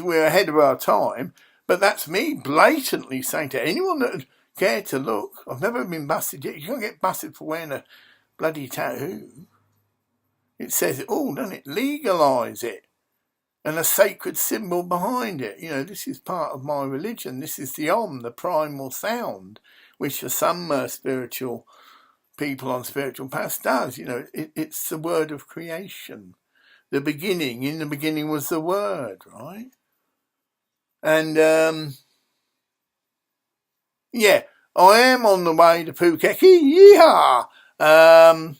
we're ahead of our time, but that's me blatantly saying to anyone that would care to look, I've never been busted yet. You can't get busted for wearing a bloody tattoo. It says it all, doesn't it? Legalise it. And a sacred symbol behind it. You know, this is part of my religion. This is the Om, the primal sound, which for some spiritual people on spiritual paths does. You know, it's the word of creation. The beginning. In the beginning was the word, right? And, yeah, I am on the way to Phuket. Yeehaw!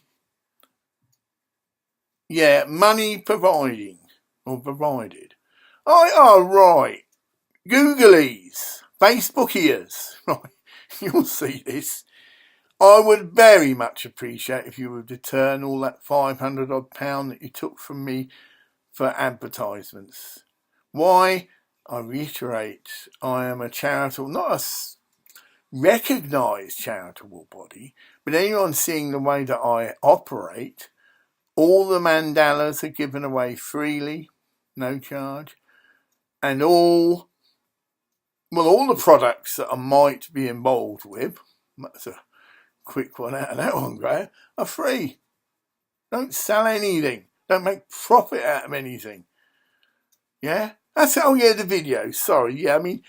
Yeah, money providing. Or provided. Right. Googlies, Facebookiers, right? You'll see this. I would very much appreciate if you would return all that £500 odd that you took from me for advertisements. Why? I reiterate, I am a charitable, not a recognised charitable body, but anyone seeing the way that I operate, all the mandalas are given away freely, no charge, and all the products that I might be involved with, that's a quick one out of that one, Graham, are free. Don't sell anything. Don't make profit out of anything. Yeah? The video. Sorry, yeah, I mean,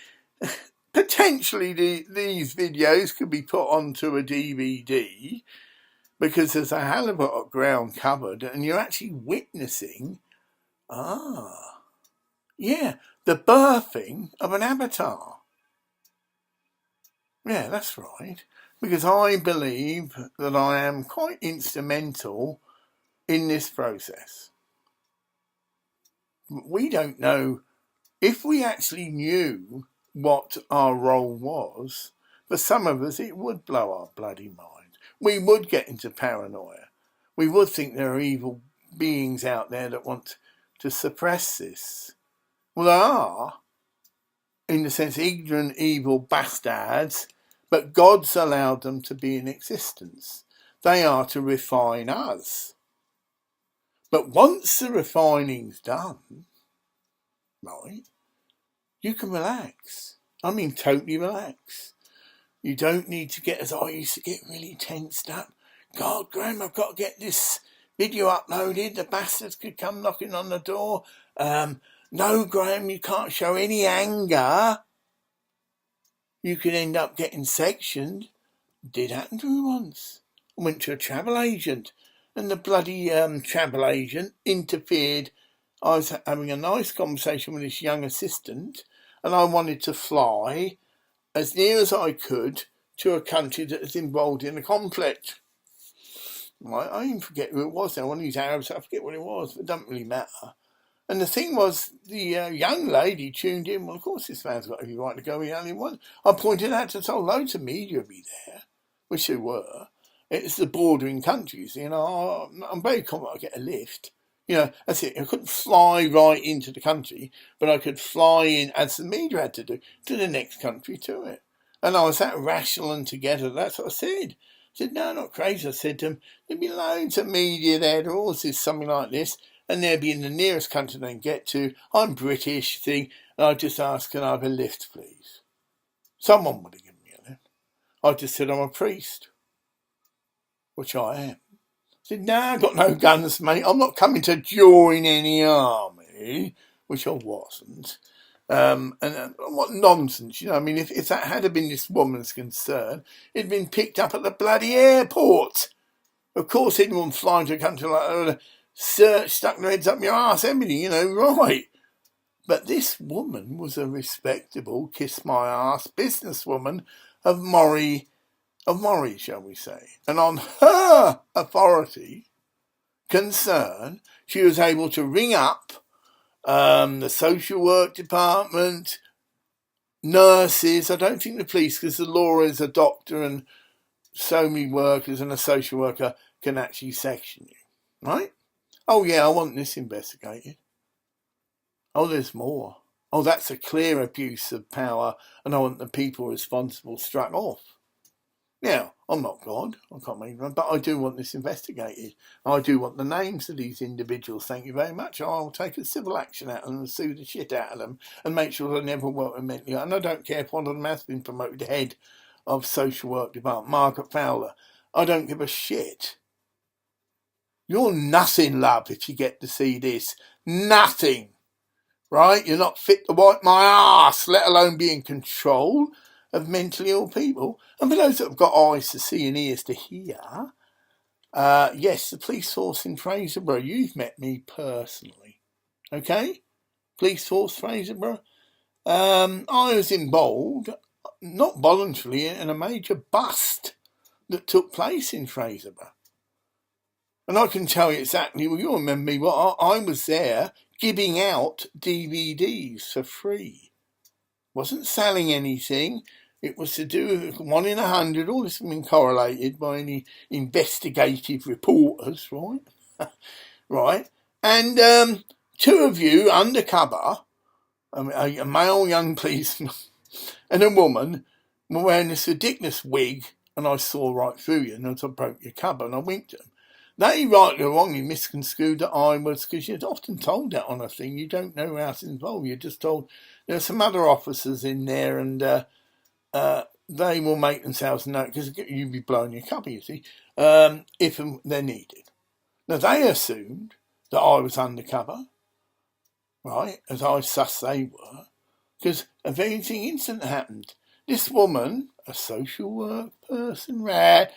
potentially these videos could be put onto a DVD because there's a hell of a lot of ground covered and you're actually witnessing, the birthing of an avatar. Yeah, that's right. Because I believe that I am quite instrumental in this process. We don't know if we actually knew what our role was. For some of us, it would blow our bloody mind. We would get into paranoia. We would think there are evil beings out there that want to suppress this. Well, there are, in the sense, ignorant, evil bastards, but God's allowed them to be in existence. They are to refine us. But once the refining's done, right, you can relax. I mean, totally relax. You don't need to get, as I used to get really tensed up. God, Graham, I've got to get this video uploaded. The bastards could come knocking on the door. No, Graham, you can't show any anger. You could end up getting sectioned. Did happen to me once. I went to a travel agent and the bloody travel agent interfered. I was having a nice conversation with this young assistant and I wanted to fly as near as I could to a country that is involved in a conflict. Right, I even forget who it was now, one of these Arabs, I forget what it was, but it doesn't really matter. And the thing was, the young lady tuned in. Well, of course, this man's got every right to go. He only one. I pointed out to loads of media be there, which they were. It's the bordering countries. You know, I'm very confident I get a lift. You know, that's it. I couldn't fly right into the country, but I could fly in, as the media had to do, to the next country to it. And I was that rational and together. That's what I said. I said, no, not crazy. I said to them, there'd be loads of media there. There always is something like this. And they'd be in the nearest country they can get to. I'm British thing. And I just asked, can I have a lift, please? Someone would have given me a lift. I just said, I'm a priest. Which I am. I said, no, I've got no guns, mate. I'm not coming to join any army. Which I wasn't. And what nonsense, you know. I mean, if that had been this woman's concern, it'd been picked up at the bloody airport. Of course, anyone flying to a country like that, search, stuck their heads up your arse, everything, you know, right. But this woman was a respectable, kiss my arse businesswoman of Mori, shall we say. And on her authority, concern, she was able to ring up the social work department, nurses. I don't think the police, because the law is a doctor and so many workers and a social worker can actually section you, right? Oh yeah, I want this investigated. Oh, there's more. Oh, that's a clear abuse of power and I want the people responsible struck off. Now, I'm not God, I can't make one, but I do want this investigated. I do want the names of these individuals, thank you very much. I'll take a civil action out of them and sue the shit out of them and make sure they never work with mentally. And I don't care if one of them has been promoted head of social work department, Margaret Fowler. I don't give a shit. You're nothing, love, if you get to see this. Nothing. Right? You're not fit to wipe my arse, let alone be in control of mentally ill people. And for those that have got eyes to see and ears to hear, yes, the police force in Fraserburgh, you've met me personally. Okay? Police force Fraserburgh. I was involved, not voluntarily, in a major bust that took place in Fraserburgh. And I can tell you exactly, well, you'll remember me, I was there giving out DVDs for free. Wasn't selling anything. It was to do with 1 in 100. All this has been correlated by any investigative reporters, right? Right. And 2 of you undercover, a male young policeman and a woman, were wearing this ridiculous wig, and I saw right through you, and I broke your cover, and I winked at them. They rightly or wrongly misconstrued that I was, because you're often told that on a thing, you don't know how it's involved. You're just told there are some other officers in there, and they will make themselves known, because you'd be blowing your cover, you see, if they're needed. Now, they assumed that I was undercover, right, as I sussed they were, because a very incident happened. This woman, a social work person, had,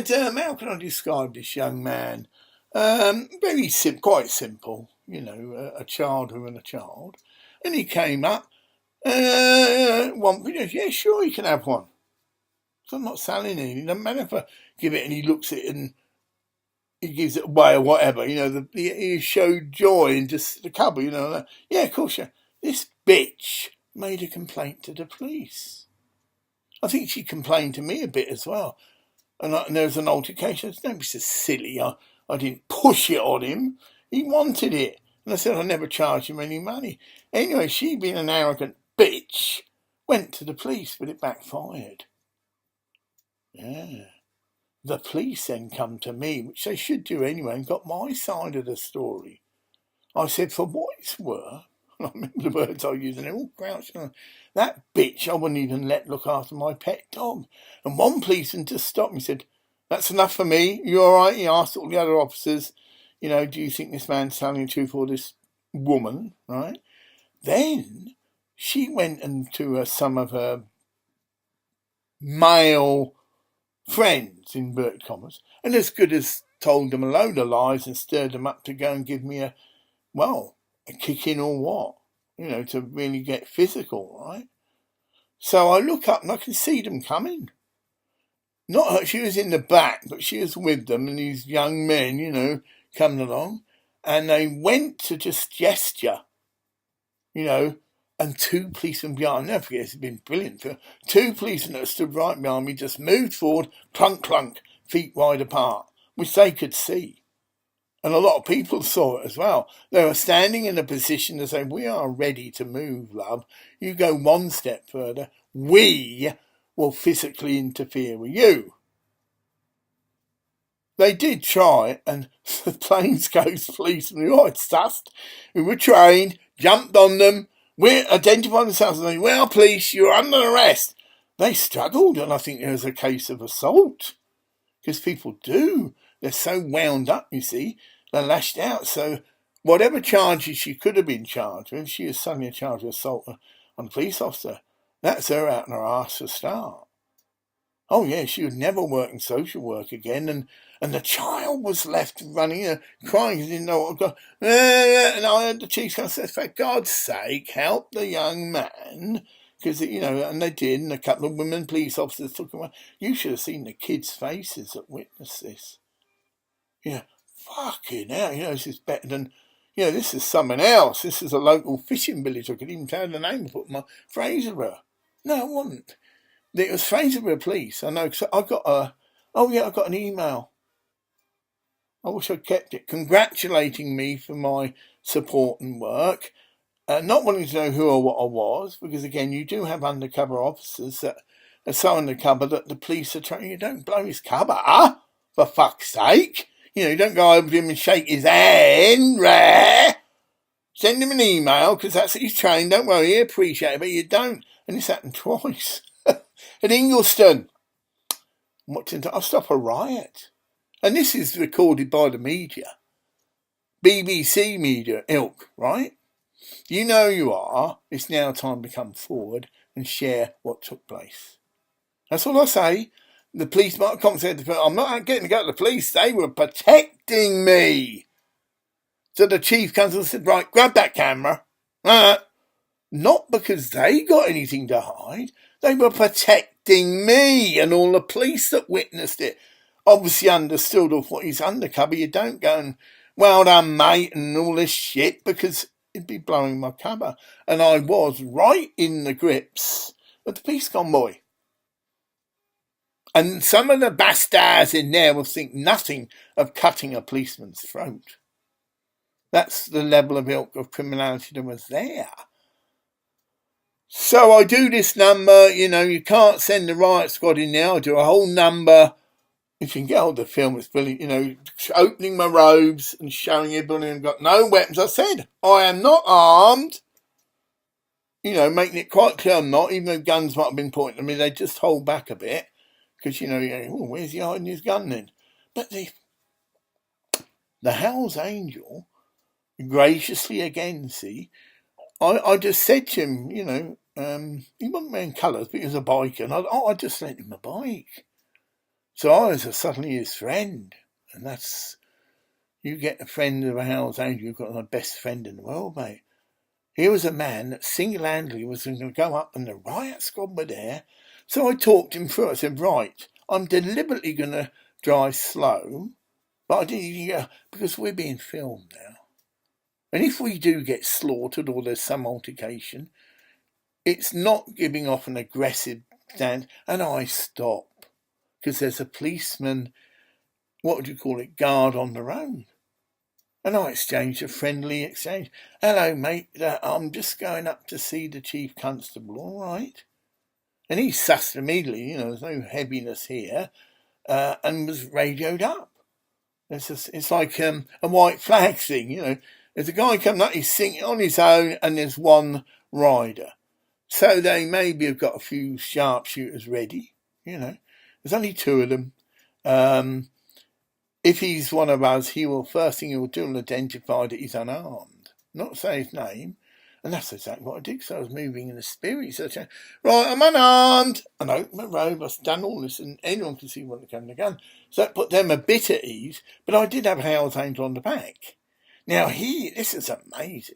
how can I describe this young man? Very quite simple, a childhood and a child. And he came up, one video, yeah, sure, you can have one. So I'm not selling anything. No matter if I give it and he looks at it and he gives it away or whatever, he showed joy in just the cover, yeah, of course, yeah. This bitch made a complaint to the police. I think she complained to me a bit as well. And there was an altercation. Don't be so silly. I didn't push it on him. He wanted it. And I said I never charged him any money. Anyway, she, being an arrogant bitch, went to the police, but it backfired. Yeah. The police then come to me, which they should do anyway, and got my side of the story. I said, for what it's worth, I remember the words I used, and they're all crouched on. That bitch I wouldn't even let look after my pet dog. And one policeman just stopped me and said, that's enough for me. You all right? He asked all the other officers, do you think this man's telling the truth or this woman, right? Then she went into some of her male friends, inverted commas, and as good as told them a load of lies and stirred them up to go and give me a kicking or what, to really get physical, right? So I look up and I can see them coming. Not her, she was in the back, but she was with them and these young men, coming along. And they went to just gesture, and 2 policemen behind me, I never forget, it's been brilliant. 2 policemen that stood right behind me just moved forward, clunk, clunk, feet wide apart, which they could see. And a lot of people saw it as well. They were standing in a position to say, we are ready to move, love. You go 1 step further, we will physically interfere with you. They did try, and the plainclothes policemen who I'd sussed, who were trained, jumped on them, we identified themselves and they, well, police, you're under arrest. They struggled, and I think there was a case of assault. Because people do. They're so wound up, you see. They're lashed out. So whatever charges she could have been charged with, she was suddenly charged with assault on a police officer. That's her out in her arse to start. Oh, yeah, she would never work in social work again. And the child was left running, crying because he didn't know what to go. And I heard the chief say, for God's sake, help the young man. Because, and they did, and a couple of women police officers took him away. You should have seen the kids' faces that witnessed this. Fucking hell, this is better than, this is someone else. This is a local fishing village. I could even tell the name and put my Fraserburgh. No, it wasn't. It was Fraserburgh Police. I know, because I got I got an email. I wish I'd kept it, congratulating me for my support and work. Not wanting to know who or what I was, because again, you do have undercover officers that so undercover that the police are trying. You don't blow his cover, huh? For fuck's sake. You don't go over to him and shake his hand, rare. Send him an email, because that's what he's trained. Don't worry, he appreciate it, but you don't. And this happened twice. At Ingliston. I'll stop a riot. And this is recorded by the media. BBC media ilk, right? You know you are. It's now time to come forward and share what took place. That's all I say. The police might have said, I'm not getting to go to the police. They were protecting me. So the chief constable said, right, grab that camera. Not because they got anything to hide. They were protecting me and all the police that witnessed it. Obviously understood of what he's undercover. You don't go and, well done, mate, and all this shit, because it'd be blowing my cover. And I was right in the grips of the police convoy. And some of the bastards in there will think nothing of cutting a policeman's throat. That's the level of ilk of criminality that was there. So I do this number, you can't send the riot squad in there. I do a whole number. If you can get hold of the film, it's brilliant, opening my robes and showing everybody I've got no weapons. I said, I am not armed. Making it quite clear I'm not, even though guns might have been pointed at me, they just hold back a bit. Because, where's he hiding his gun then? But the Hell's Angel, graciously again, I just said to him, he wasn't wearing colours, but he was a biker, and I just lent him a bike. So I was suddenly his friend, and that's, you get a friend of a Hell's Angel, you've got the best friend in the world, mate. Here was a man that single-handedly was going to go up, and the riot squad were there. So I talked him through. I said, right, I'm deliberately going to drive slow, but I didn't, because we're being filmed now. And if we do get slaughtered or there's some altercation, it's not giving off an aggressive stand. And I stop, because there's a policeman, guard on the road. And I exchanged a friendly exchange. Hello, mate, I'm just going up to see the chief constable, all right? And he sussed immediately, there's no heaviness here, and was radioed up. It's like a white flag thing, There's a guy coming up, he's singing on his own, and there's one rider. So they maybe have got a few sharpshooters ready, There's only two of them. If he's one of us, first thing he'll do will identify that he's unarmed. Not say his name. And that's exactly what I did, because I was moving in the spirit. So I said, right, I'm unarmed. And I opened my robe, I've done all this, and anyone can see when they come to the gun. So that put them a bit at ease, but I did have Hell's Angel on the back. Now this is amazing.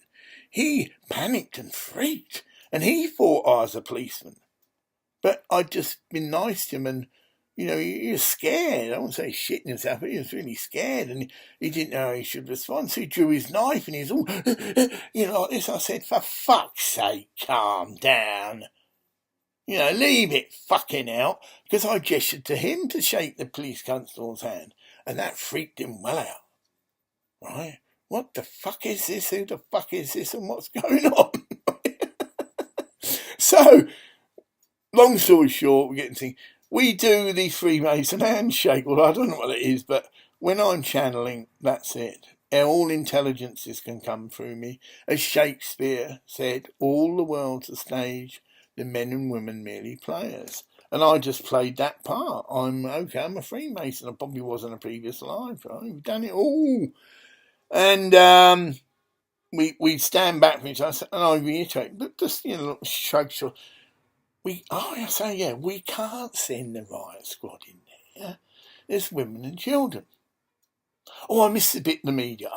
He panicked and freaked, and he thought I was a policeman. But I'd just been nice to him, and, he was scared. I won't say shitting himself, but he was really scared, and he didn't know how he should respond. So he drew his knife, and he's all, like this. I said, for fuck's sake, calm down. Leave it fucking out, because I gestured to him to shake the police constable's hand, and that freaked him well out. Right? What the fuck is this? Who the fuck is this? And what's going on? So, long story short, we do the Freemason handshake. Well, I don't know what it is, but when I'm channeling, that's it. All intelligences can come through me. As Shakespeare said, all the world's a stage, the men and women merely players. And I just played that part. I'm a Freemason. I probably was in a previous life. Right? We've done it all. And we stand back from each other, and I reiterate, but just, shrug. We can't send the riot squad in there. There's women and children. Oh, I missed a bit in the media.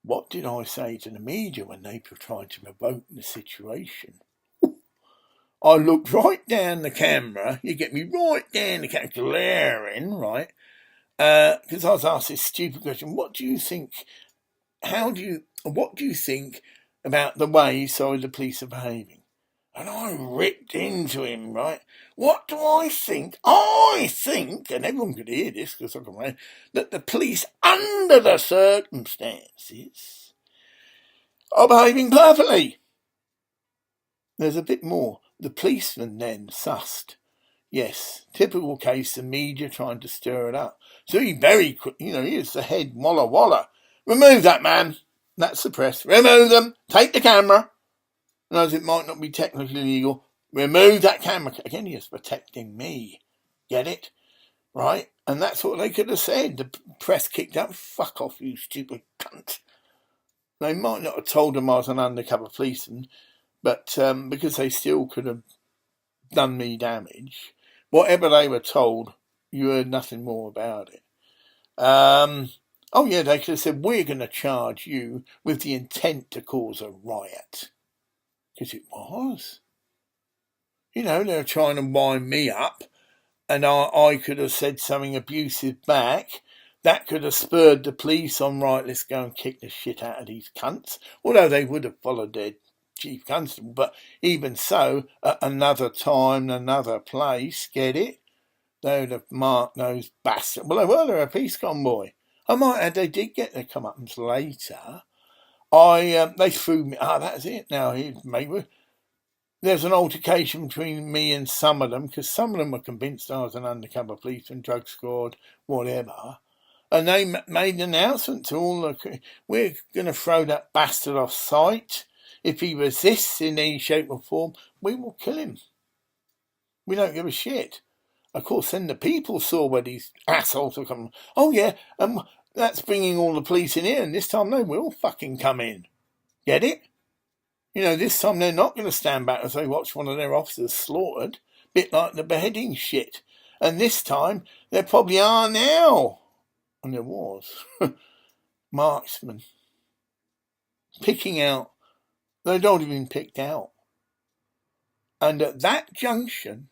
What did I say to the media when they tried to provoke the situation? I looked right down the camera. You get me right down the camera, glaring, right? Because I was asked this stupid question. What do you think about the way the police are behaving? And I ripped into him, right? What do I think? I think, and everyone could hear this because I can read, that the police, under the circumstances, are behaving perfectly. There's a bit more. The policeman then sussed. Yes, typical case of media trying to stir it up. So he very quick, here's the head, walla walla. Remove that man. That's the press. Remove them. Take the camera. And as it might not be technically legal, remove that camera. Again, he is protecting me. Get it? Right? And that's what they could have said. The press kicked up. Fuck off, you stupid cunt. They might not have told him I was an undercover policeman, but because they still could have done me damage, whatever they were told, you heard nothing more about it. They could have said, we're going to charge you with the intent to cause a riot. Because it was. They were trying to wind me up, and I could have said something abusive back. That could have spurred the police on, right, let's go and kick the shit out of these cunts. Although they would have followed their chief constable. But even so, at another time, another place, get it? They would have marked those bastards. Well, they were a peace convoy. I might add they did get their comeuppance later. They threw me. That's it now. There's an altercation between me and some of them, because some of them were convinced I was an undercover policeman, drug squad, whatever. And they made an announcement to all we're going to throw that bastard off site. If he resists in any shape or form, we will kill him. We don't give a shit. Of course, then the people saw where these assholes were coming. Oh, yeah, that's bringing all the police in here, and this time they will fucking come in. Get it? This time they're not going to stand back as they watch one of their officers slaughtered. Bit like the beheading shit. And this time, there probably are now. And there was. Marksmen. Picking out. They'd already been picked out. And at that junction,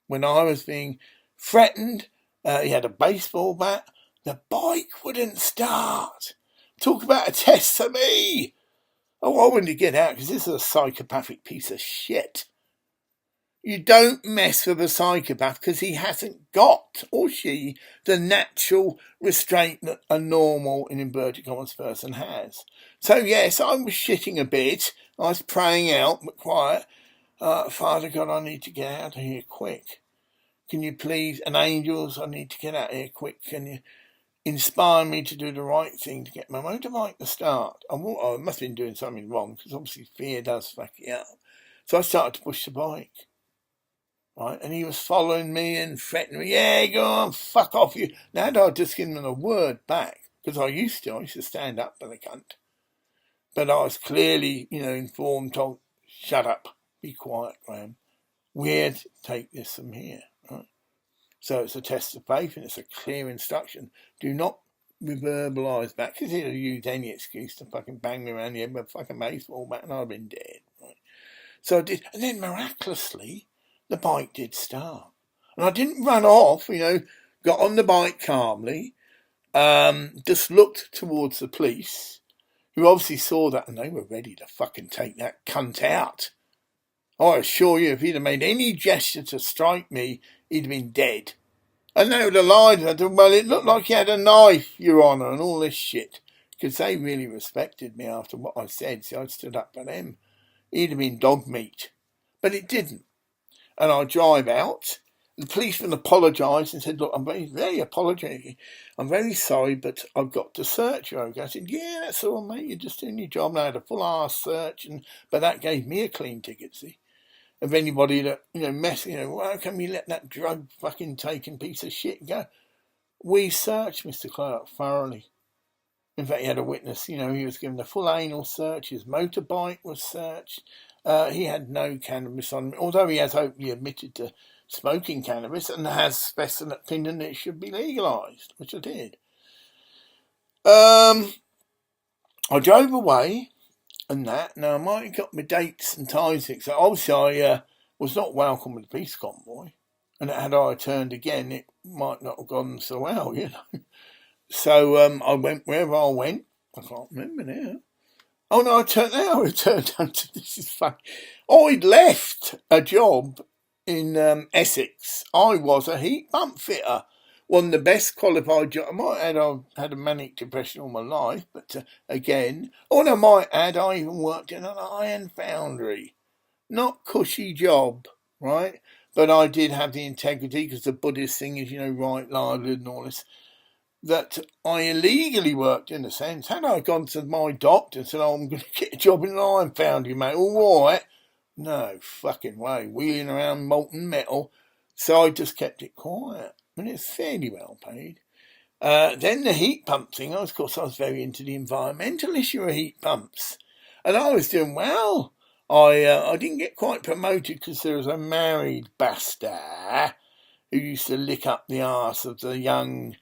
when I was being threatened, he had a baseball bat, the bike wouldn't start. Talk about a test for me. Oh, I wanted to get out because this is a psychopathic piece of shit. You don't mess with a psychopath because he hasn't got, or she, the natural restraint that a normal, in inverted commas, person has. So yes, I was shitting a bit. I was praying out, but quiet. Father God, I need to get out of here quick. Can you please, and angels, I need to get out of here quick. Can you inspire me to do the right thing to get my motorbike to start? I must have been doing something wrong because obviously fear does fuck you up. So I started to push the bike. Right, and he was following me and threatening me. Yeah, go on, fuck off you. Now I'd just given him a word back because I used to stand up for the cunt. But I was clearly, informed, told, shut up, be quiet, Graham. We're to take this from here. Right? So it's a test of faith and it's a clear instruction. Do not reverbalise back because he'd have used any excuse to fucking bang me around the head with a fucking baseball bat and I'd have been dead. Right? So I did, and then miraculously, the bike did start. And I didn't run off, got on the bike calmly, just looked towards the police, who obviously saw that and they were ready to fucking take that cunt out. I assure you, if he'd have made any gesture to strike me, he'd have been dead. And they would have lied. I said, well, it looked like he had a knife, Your Honour, and all this shit. Because they really respected me after what I said, so I stood up for them. He'd have been dog meat. But it didn't. And I drive out. The policeman apologised and said, look, I'm very, very apologetic. I'm very sorry, but I've got to search you. I said, yeah, that's all, mate. You're just doing your job. And I had a full-ass search, but that gave me a clean ticket, see? Of anybody that, well, how come you let that drug fucking taking piece of shit go? We searched Mr. Clark thoroughly. In fact, he had a witness, he was given a full anal search. His motorbike was searched. He had no cannabis on him, although he has openly admitted to smoking cannabis and has expressed an opinion that it should be legalised, which I did. I drove away and that. Now, I might have got my dates and times fixed. So obviously, I was not welcome with the peace convoy. And had I turned again, it might not have gone so well, So I went wherever I went. I can't remember now. Oh no, I returned home to this is funny. I'd left a job in Essex. I was a heat pump fitter. One of the best qualified jobs. I might add I've had a manic depression all my life, but again, I might add I even worked in an iron foundry. not cushy job, right? But I did have the integrity, because the Buddhist thing is, right livelihood and all this, that I illegally worked, in a sense. Had I gone to my doctor and said, "Oh, I'm going to get a job in an iron foundry, mate," all right. No fucking way. Wheeling around molten metal. So I just kept it quiet. And it's fairly well paid. Then the heat pump thing, of course, I was very into the environmental issue of heat pumps. And I was doing well. I didn't get quite promoted because there was a married bastard who used to lick up the arse of the young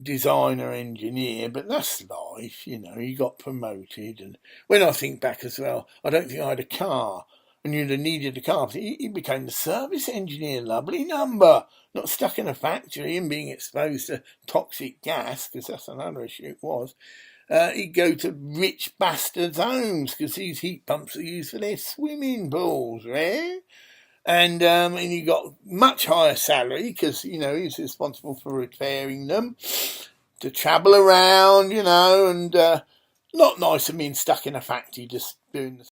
designer engineer, but that's life, he got promoted. And when I think back as well, I don't think I had a car, and you'd have needed a car. He became the service engineer, lovely number, not stuck in a factory and being exposed to toxic gas, because that's another issue it was. He'd go to rich bastards' homes, because these heat pumps are used for their swimming pools, right? And he got much higher salary, because, he's responsible for repairing them, to travel around, and not nice of being stuck in a factory just doing the